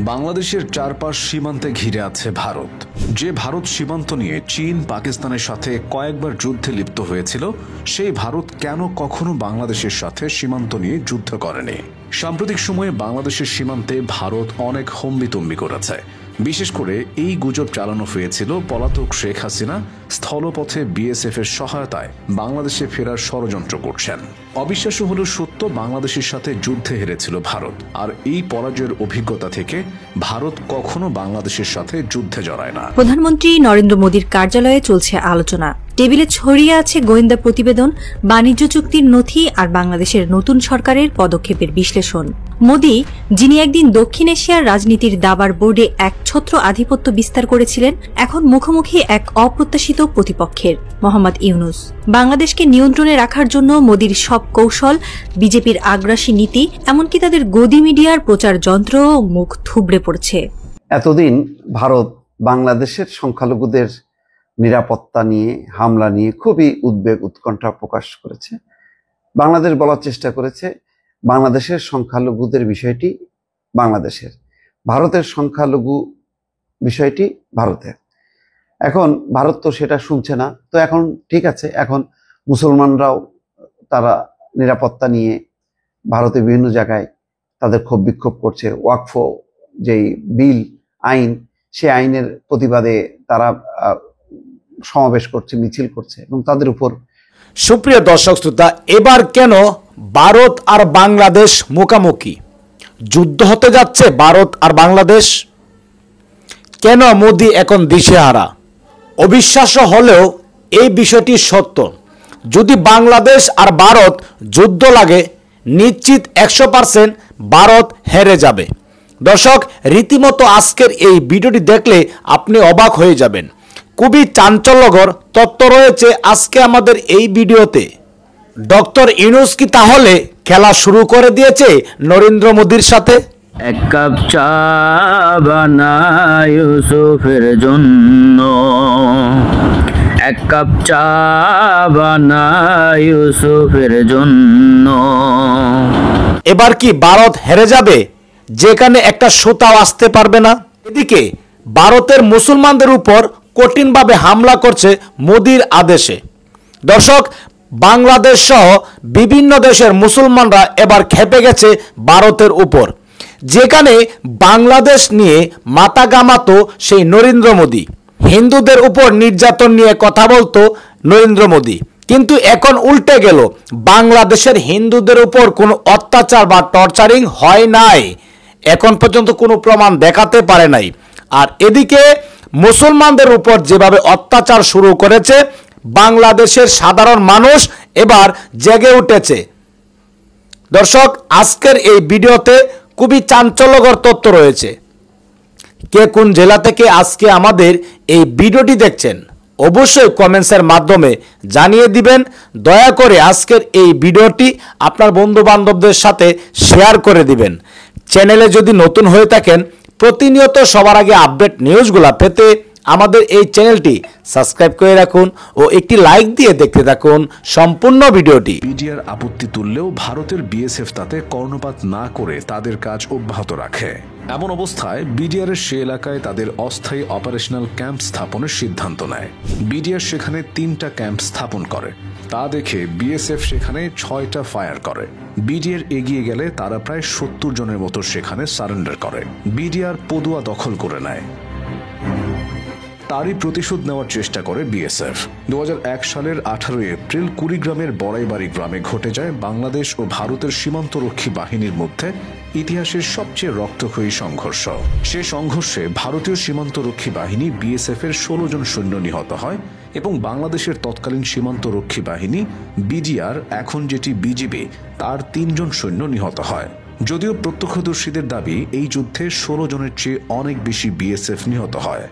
বাংলাদেশের চারপাশ সীমান্তে ঘিরে আছে ভারত। যে ভারত সীমান্ত নিয়ে চীন পাকিস্তানের সাথে কয়েকবার যুদ্ধে লিপ্ত হয়েছিল, সেই ভারত কেন কখনো বাংলাদেশের সাথে সীমান্ত নিয়ে যুদ্ধ করেনি? সাম্প্রতিক সময়ে বাংলাদেশের সীমান্তে ভারত অনেক হম্বিতম্বি করেছে। বিশেষ করে এই গুজব চালানো হয়েছিল পলাতক শেখ হাসিনা স্থলপথে বিএসএফ এর সহায়তায় বাংলাদেশে ফেরার ষড়যন্ত্র করছেন। অবিশ্বাস্য হলেও সত্য, বাংলাদেশের সাথে যুদ্ধে হেরেছিল ভারত, আর এই পরাজয়ের অভিজ্ঞতা থেকে ভারত কখনো বাংলাদেশের সাথে যুদ্ধে জড়ায় না। প্রধানমন্ত্রী নরেন্দ্র মোদীর কার্যালয়ে চলছে আলোচনা। টেবিলে ছড়িয়ে আছে গোয়েন্দা প্রতিবেদন, বাণিজ্য চুক্তির নথি আর বাংলাদেশের নতুন সরকারের পদক্ষেপের বিশ্লেষণ। মোদী, যিনি একদিন দক্ষিণ এশিয়ার রাজনীতির দাবার বোর্ডে একছত্র আধিপত্য বিস্তার করেছিলেন, এখন মুখোমুখি এক অপ্রত্যাশিত প্রতিপক্ষের, মোহাম্মদ ইউনূস। বাংলাদেশকে নিয়ন্ত্রণে রাখার জন্য মোদীর সব কৌশল, বিজেপির আগ্রাসী নীতি, এমনকি তাদের গদি মিডিয়ার প্রচার যন্ত্র মুখ থুবড়ে পড়ছে। এতদিন ভারত বাংলাদেশের সংখ্যালঘুদের নিরাপত্তা নিয়ে, হামলা নিয়ে খুবই উদ্বেগ উৎকণ্ঠা প্রকাশ করেছে। বাংলাদেশ বলার চেষ্টা করেছে বাংলাদেশের সংখ্যালঘুদের বিষয়টি বাংলাদেশের, ভারতের সংখ্যালঘু বিষয়টি ভারতের। এখন ভারত তো সেটা শুনছে না। তো এখন ঠিক আছে, এখন মুসলমানরাও তারা নিরাপত্তা নিয়ে ভারতে বিভিন্ন জায়গায় তাদের ক্ষোভ বিক্ষোভ করছে। ওয়াকফ যেই বিল আইন, সে আইনের প্রতিবাদে তারা সমাবেশ করছে, মিছিল করছে এবং তাদের উপর। সুপ্রিয় দর্শক শ্রোতা, এবার কেন ভারত আর বাংলাদেশ মুখোমুখি? যুদ্ধ হতে যাচ্ছে ভারত আর বাংলাদেশ। কেন মোদি এখন দিশেহারা? অবিশ্বাস্য হলেও এই বিষয়টি সত্য। যদি বাংলাদেশ আর ভারত যুদ্ধ লাগে, নিশ্চিত 100% ভারত হেরে যাবে। দর্শক, রীতিমতো আজকের এই ভিডিওটি দেখলে আপনি অবাক হয়ে যাবেন। খুবই চাঞ্চল্যকর তথ্য রয়েছে আজকে আমাদের এই ভিডিওতে। ডক্টর ইউনূস কি তাহলে খেলা শুরু করে দিয়েছে নরেন্দ্র মোদীর সাথে? এক কাপ চা বানাই ইউসুফের জন্য, এক কাপ চা বানাই ইউসুফের জন্য। এবার কি ভারত হেরে যাবে, যেখানে একটা সুতাও আসতে পারবে না? এদিকে ভারতের মুসলমানদের উপর কঠিনভাবে হামলা করছে মোদির আদেশে। দর্শক, বাংলাদেশ সহ বিভিন্ন দেশের মুসলমানরা এবার ক্ষেপে গেছে ভারতের উপর, যেখানে বাংলাদেশ নিয়ে মাথা ঘামাতো সেই নরেন্দ্র মোদী। হিন্দুদের উপর নির্যাতন নিয়ে কথা বলতো নরেন্দ্র মোদী, কিন্তু এখন উল্টে গেল। বাংলাদেশের হিন্দুদের উপর কোনো অত্যাচার বা টর্চারিং হয় নাই, এখন পর্যন্ত কোনো প্রমাণ দেখাতে পারে নাই। আর এদিকে মুসলমানদের উপর যেভাবে অত্যাচার শুরু করেছে, বাংলাদেশের সাধারণ মানুষ এবার জেগে উঠেছে। দর্শক, আজকের এই ভিডিওতে খুবই চাঞ্চল্যকর তথ্য রয়েছে। কে কোন জেলা থেকে আজকে আমাদের এই ভিডিওটি দেখছেন, অবশ্যই কমেন্টসের মাধ্যমে জানিয়ে দিবেন। দয়া করে আজকের এই ভিডিওটি আপনার বন্ধু বান্ধবদের সাথে শেয়ার করে দিবেন। চ্যানেলে যদি নতুন হয়ে থাকেন, প্রতিনিয়ত সবার আগে আপডেট নিউজগুলো পেতে আমাদের এই চ্যানেলটি সাবস্ক্রাইব করে রাখুন ও একটি লাইক দিয়ে দেখতে থাকুন সম্পূর্ণ ভিডিওটি। বিডিআর আপত্তি তুললেও ভারতের বিএসএফ তাতে কর্ণপাত না করে তাদের কাজ অব্যাহত রাখে। এমন অবস্থায় বিডিআর এর সে এলাকায় তাদের অস্থায়ী অপারেশনাল ক্যাম্প স্থাপনের সিদ্ধান্ত নেয়। বিডিআর সেখানে 3টা ক্যাম্প স্থাপন করে। তা দেখে বিএসএফ সেখানে 6টা ফায়ার করে। বিডিআর এগিয়ে গেলে তারা প্রায় 70 জনের মতো সেখানে সারেন্ডার করে। বিডিআর পদুয়া দখল করে নেয়। তারই প্রতিশোধ নেওয়ার চেষ্টা করে বিএসএফ। 2001 সালের 18 এপ্রিল কুড়িগ্রামের বড়াইবাড়ি গ্রামে ঘটে যায় বাংলাদেশ ও ভারতের সীমান্তরক্ষী বাহিনীর মধ্যে ইতিহাসের সবচেয়ে রক্তক্ষয়ী সংঘর্ষ। সে সংঘর্ষে ভারতীয় সীমান্তরক্ষী বাহিনী বিএসএফ এর 16 জন সৈন্য নিহত হয় এবং বাংলাদেশের তৎকালীন সীমান্তরক্ষী বাহিনী বিডিআর, এখন যেটি বিজিবি, তার 3 জন সৈন্য নিহত হয়। যদিও প্রত্যক্ষদর্শীদের দাবি এই যুদ্ধে 16 জনের চেয়ে অনেক বেশি বিএসএফ নিহত হয়।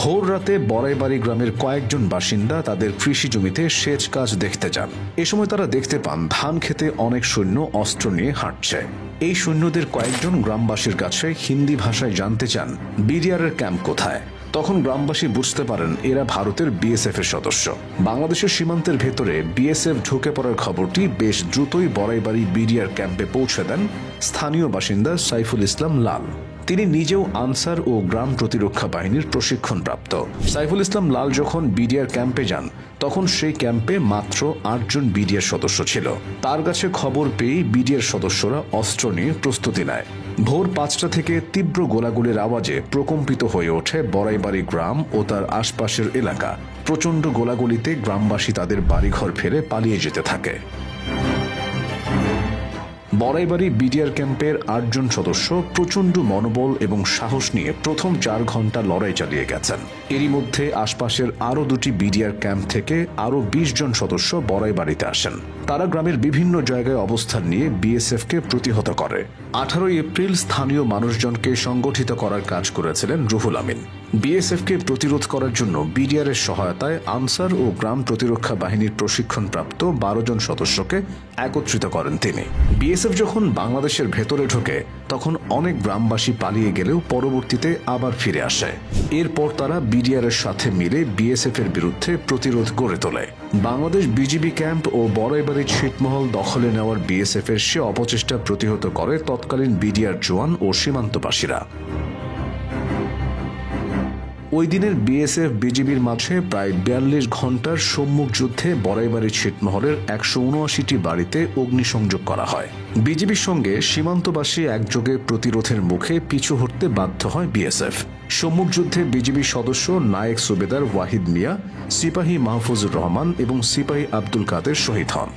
ভোর রাতে বড়াইবাড়ি গ্রামের কয়েকজন বাসিন্দা তাদের কৃষি জমিতে সেচ কাজ দেখতে যান। এ সময় তারা দেখতে পান ধান খেতে অনেক সৈন্য অস্ত্র নিয়ে হাঁটছে। এই সৈন্যদের কয়েকজন গ্রামবাসীর কাছে হিন্দি ভাষায় জানতে চান বিডিআর এর ক্যাম্প কোথায়। তখন গ্রামবাসী বুঝতে পারেন এরা ভারতের বিএসএফ এর সদস্য। বাংলাদেশের সীমান্তের ভেতরে বিএসএফ ঢুকে পড়ার খবরটি বেশ দ্রুতই বড়াইবাড়ি বিডিআর ক্যাম্পে পৌঁছে দেন স্থানীয় বাসিন্দা সাইফুল ইসলাম লাল। তিনি নিজেও আনসার ও গ্রাম প্রতিরক্ষা বাহিনীর প্রশিক্ষণপ্রাপ্ত। সাইফুল ইসলাম লাল যখন বিডিআর ক্যাম্পে যান তখন সেই ক্যাম্পে মাত্র 8 জন বিডিআর সদস্য ছিল। তার কাছে খবর পেয়ে বিডিআর সদস্যরা অস্ত্র নিয়ে প্রস্তুতি নেয়। ভোর 5টা থেকে তীব্র গোলাগুলির আওয়াজে প্রকম্পিত হয়ে ওঠে বড়াইবাড়ি গ্রাম ও তার আশপাশের এলাকা। প্রচণ্ড গোলাগুলিতে গ্রামবাসী তাদের বাড়িঘর ফেলে পালিয়ে যেতে থাকে। বড়াইবাড়ি বিডিআর ক্যাম্পের 8 জন সদস্য প্রচণ্ড মনোবল এবং সাহস নিয়ে প্রথম 4 ঘন্টা লড়াই চালিয়ে গেছেন। এরই মধ্যে আশপাশের আরও 2টি বিডিআর ক্যাম্প থেকে আরও 20 জন সদস্য বড়াইবাড়িতে আসেন। তারা গ্রামের বিভিন্ন জায়গায় অবস্থান নিয়ে বিএসএফকে প্রতিহত করে। 18 এপ্রিল স্থানীয় মানুষজনকে সংগঠিত করার কাজ করেছিলেন রুহুল আমিন। বিএসএফকে প্রতিরোধ করার জন্য বিডিআর এর সহায়তায় আনসার ও গ্রাম প্রতিরক্ষা বাহিনীর প্রশিক্ষণপ্রাপ্ত 12 জন সদস্যকে একত্রিত করেন তিনি। বিএসএফ যখন বাংলাদেশের ভেতরে ঢোকে তখন অনেক গ্রামবাসী পালিয়ে গেলেও পরবর্তীতে আবার ফিরে আসে। এরপর তারা বিডিআর এর সাথে মিলে বিএসএফ এর বিরুদ্ধে প্রতিরোধ গড়ে তোলে। বাংলাদেশ বিজিবি ক্যাম্প ও বড়াইবাড়ির ছিটমহল দখলে নেওয়ার বিএসএফ এর সে অপচেষ্টা প্রতিহত করে তৎকালীন বিডিআর জওয়ান ও সীমান্তবাসীরা। ওই দিনের বিএসএফ বিজিবির মাঝে প্রায় 42 ঘন্টার সম্মুখ যুদ্ধে বড়াইবাড়ি ছিটমহলের 179টি বাড়িতে অগ্নিসংযোগ করা হয়। বিজিবির সঙ্গে সীমান্তবাসী একযোগে প্রতিরোধের মুখে পিছু হটতে বাধ্য হয় বিএসএফ। সম্মুখ যুদ্ধে বিজিবি সদস্য নায়েক সুবেদার ওয়াহিদ মিয়া, সিপাহী মাহফুজুর রহমান এবং সিপাহী আব্দুল কাদের শহীদ হন।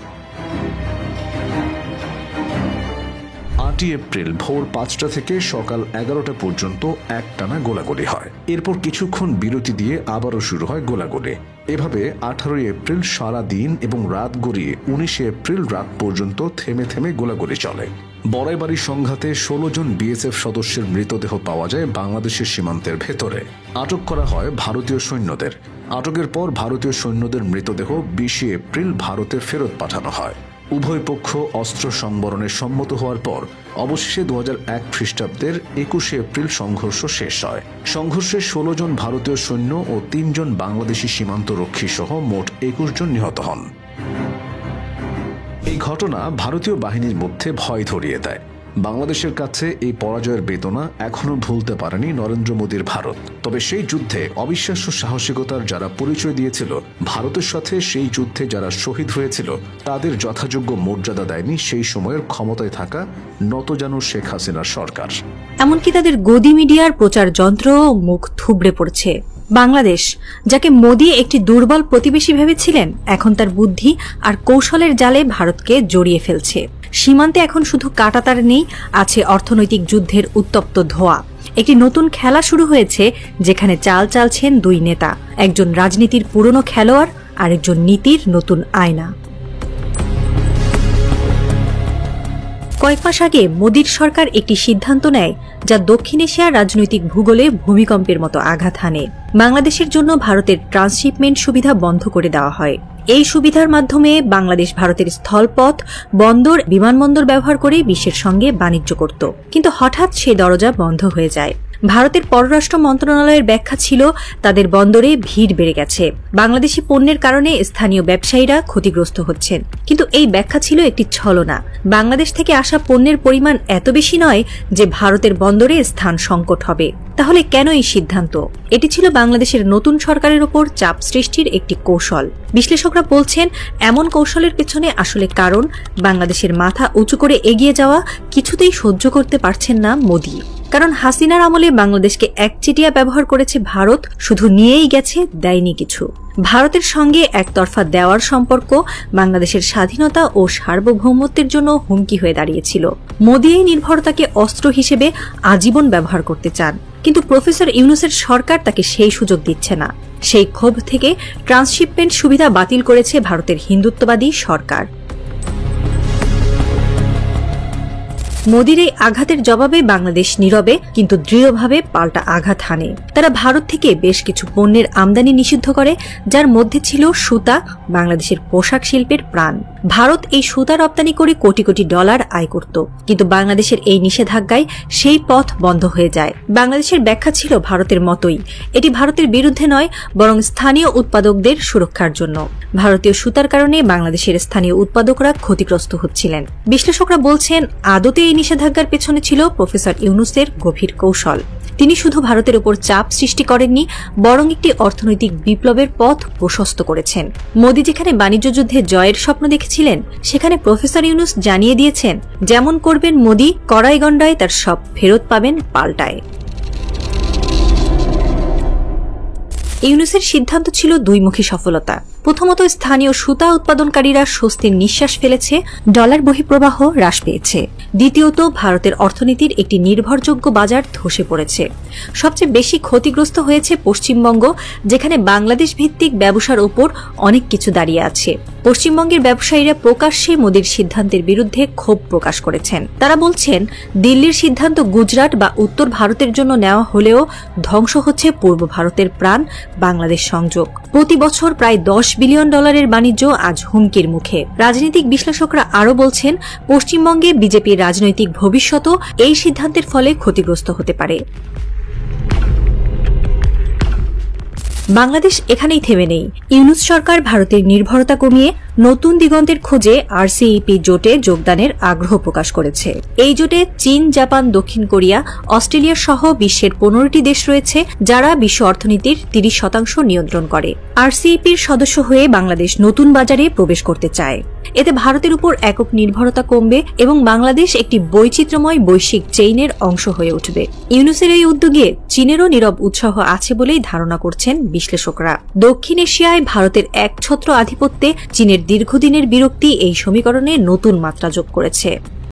8 এপ্রিল ভোর 5টা থেকে সকাল 11টা পর্যন্ত একটানা গোলাগুলি হয়। এরপর কিছুক্ষণ বিরতি দিয়ে আবারও শুরু হয় গোলাগুলি। এভাবে 18 এপ্রিল সারা দিন এবং রাত গড়িয়ে 19 এপ্রিল রাত পর্যন্ত থেমে থেমে গোলাগুলি চলে। বড়াইবাড়ি সংঘাতে 16 জন বিএসএফ সদস্যের মৃতদেহ পাওয়া যায় বাংলাদেশের সীমান্তের ভেতরে। আটক করা হয় ভারতীয় সৈন্যদের। আটকের পর ভারতীয় সৈন্যদের মৃতদেহ 20 এপ্রিল ভারতে ফেরত পাঠানো হয়। উভয় পক্ষ অস্ত্র সংবরণে সম্মত হওয়ার পর অবশেষে 2001 খ্রিস্টাব্দের 21 এপ্রিল সংঘর্ষ শেষ হয়। সংঘর্ষে 16 জন ভারতীয় সৈন্য ও 3 জন বাংলাদেশি সীমান্ত রক্ষী সহ মোট 21 জন নিহত হন। এই ঘটনা ভারতীয় বাহিনীর মধ্যে ভয় ধরিয়ে দেয়। বাংলাদেশের কাছে এই পরাজয়ের বেদনা এখনো ভুলতে পারেনি নরেন্দ্র মোদীর ভারত। তবে সেই যুদ্ধে অবিশ্বাস্য সাহসিকতার যারা পরিচয় দিয়েছিল, ভারতের সাথে সেই যুদ্ধে যারা শহীদ হয়েছিল, তাদের যথাযোগ্য মর্যাদা দেয়নি সেই সময়ের ক্ষমতায় থাকা নতজানু শেখ হাসিনার সরকার। এমনকি তাদের গদি মিডিয়ার প্রচার যন্ত্র মুখ থুবড়ে পড়ছে। বাংলাদেশ, যাকে মোদী একটি দুর্বল প্রতিবেশী ভেবেছিলেন, এখন তার বুদ্ধি আর কৌশলের জালে ভারতকে জড়িয়ে ফেলছে। সীমান্তে এখন শুধু কাঁটাতার নেই, আছে অর্থনৈতিক যুদ্ধের উত্তপ্ত ধোঁয়া। একটি নতুন খেলা শুরু হয়েছে, যেখানে চাল চালছেন 2 নেতা, একজন রাজনীতির পুরনো খেলোয়াড় আর একজন নীতির নতুন আয়না। কয়েক মাস আগে মোদীর সরকার একটি সিদ্ধান্ত নেয়, যা দক্ষিণ এশিয়ার রাজনৈতিক ভূগোলে ভূমিকম্পের মতো আঘাত হানে। বাংলাদেশের জন্য ভারতের ট্রান্সশিপমেন্ট সুবিধা বন্ধ করে দেওয়া হয়। এই সুবিধার মাধ্যমে বাংলাদেশ ভারতের স্থলপথ, বন্দর, বিমানবন্দর ব্যবহার করে বিশ্বের সঙ্গে বাণিজ্য করত। কিন্তু হঠাৎ সেই দরজা বন্ধ হয়ে যায়। ভারতের পররাষ্ট্র মন্ত্রণালয়ের ব্যাখ্যা ছিল, তাদের বন্দরে ভিড় বেড়ে গেছে, বাংলাদেশি পণ্যের কারণে স্থানীয় ব্যবসায়ীরা ক্ষতিগ্রস্ত হচ্ছেন। কিন্তু এই ব্যাখ্যা ছিল একটি ছলনা। বাংলাদেশ থেকে আসা পণ্যের পরিমাণ এত বেশি নয় যে ভারতের বন্দরে স্থান সংকট হবে। তাহলে কেন এই সিদ্ধান্ত? এটি ছিল বাংলাদেশের নতুন সরকারের উপর চাপ সৃষ্টির একটি কৌশল। বিশ্লেষকরা বলছেন, এমন কৌশলের পেছনে আসলে কারণ বাংলাদেশের মাথা উঁচু করে এগিয়ে যাওয়া কিছুতেই সহ্য করতে পারছেন না মোদী। কারণ হাসিনার আমলে বাংলাদেশকে একচেটিয়া ব্যবহার করেছে ভারত, শুধু নিয়েই গেছে, দেয়নি কিছু। ভারতের সঙ্গে একতরফা দেওয়ার সম্পর্ক বাংলাদেশের স্বাধীনতা ও সার্বভৌমত্বের জন্য হুমকি হয়ে দাঁড়িয়েছিল। মোদী এই নির্ভরতাকে অস্ত্র হিসেবে আজীবন ব্যবহার করতে চান, কিন্তু প্রফেসর ইউনূসের সরকার তাকে সেই সুযোগ দিচ্ছে না। সেই ক্ষোভ থেকে ট্রান্সশিপমেন্ট সুবিধা বাতিল করেছে ভারতের হিন্দুত্ববাদী সরকার। মোদির এই আঘাতের জবাবে বাংলাদেশ নীরবে কিন্তু দৃঢ়ভাবে পাল্টা আঘাত হানে। তারা ভারত থেকে বেশ কিছু পণ্যের আমদানি নিষিদ্ধ করে, যার মধ্যে ছিল সুতা, বাংলাদেশের পোশাক শিল্পের প্রাণ। ভারত এই সুতা রপ্তানি করে কোটি কোটি ডলার আয় করত, কিন্তু বাংলাদেশের এই নিষেধাজ্ঞায় সেই পথ বন্ধ হয়ে যায়। বাংলাদেশের ব্যাখ্যা ছিল ভারতের মতোই, এটি ভারতের বিরুদ্ধে নয়, বরং স্থানীয় উৎপাদকদের সুরক্ষার জন্য। ভারতীয় সুতার কারণে বাংলাদেশের স্থানীয় উৎপাদকরা ক্ষতিগ্রস্ত হচ্ছিলেন। বিশ্লেষকরা বলছেন, আদতে এই নিষেধাজ্ঞার পেছনে ছিল প্রফেসর ইউনূসের গভীর কৌশল। তিনি শুধু ভারতের উপর চাপ সৃষ্টি করেননি, বরং একটি অর্থনৈতিক বিপ্লবের পথ প্রশস্ত করেছেন। মোদি যেখানে বাণিজ্য যুদ্ধে জয়ের স্বপ্ন দেখেছিলেন, সেখানে প্রফেসর ইউনূস জানিয়ে দিয়েছেন, যেমন করবেন মোদি, কড়াই গন্ডায় তার সব ফেরত পাবেন পাল্টায়। ইউনূসের সিদ্ধান্ত ছিল দুইমুখী সফলতা। প্রথমত, স্থানীয় সুতা উৎপাদনকারীরা স্বস্তির নিঃশ্বাস ফেলেছে, ডলার বহিঃপ্রবাহ হ্রাস পেয়েছে। দ্বিতীয়ত, ভারতের অর্থনীতির একটি নির্ভরযোগ্য বাজার ধসে পড়েছে। সবচেয়ে বেশি ক্ষতিগ্রস্ত হয়েছে পশ্চিমবঙ্গ, যেখানে বাংলাদেশ ভিত্তিক ব্যবসার উপর অনেক কিছু দাঁড়িয়ে আছে। পশ্চিমবঙ্গের ব্যবসায়ীরা প্রকাশ্যে মোদির সিদ্ধান্তের বিরুদ্ধে ক্ষোভ প্রকাশ করেছেন। তারা বলছেন, দিল্লির সিদ্ধান্ত গুজরাট বা উত্তর ভারতের জন্য নেওয়া হলেও ধ্বংস হচ্ছে পূর্ব ভারতের প্রাণ, বাংলাদেশ সংযোগ। প্রতি বছর প্রায় 10 বিলিয়ন ডলারের বাণিজ্য আজ হুমকির মুখে। রাজনৈতিক বিশ্লেষকরা আরও বলছেন, পশ্চিমবঙ্গে বিজেপির রাজনৈতিক ভবিষ্যৎও এই সিদ্ধান্তের ফলে ক্ষতিগ্রস্ত হতে পারে। বাংলাদেশ এখানেই থেমে নেই। ইউনূস সরকার ভারতের নির্ভরতা কমিয়ে নতুন দিগন্তের খোঁজে RCEP জোটে যোগদানের আগ্রহ প্রকাশ করেছে। এই জোটে চীন, জাপান, দক্ষিণ কোরিয়া, অস্ট্রেলিয়া সহ বিশ্বের 15টি দেশ রয়েছে, যারা বিশ্ব অর্থনীতির 30% নিয়ন্ত্রণ করে। RCEPর সদস্য হয়ে বাংলাদেশ নতুন বাজারে প্রবেশ করতে চায়। এতে ভারতের উপর একক নির্ভরতা কমবে এবং বাংলাদেশ একটি বৈচিত্র্যময় বৈশ্বিক চেইনের অংশ হয়ে উঠবে। ইউনূসের এই উদ্যোগে চীনেরও নীরব উৎসাহ আছে বলেই ধারণা করছেন বিশ্লেষকরা। দক্ষিণ এশিয়ায় ভারতের একছত্র আধিপত্যে চীনের দীর্ঘদিনের বিরক্তি এই সমীকরণে নতুন মাত্রা যোগ করেছে।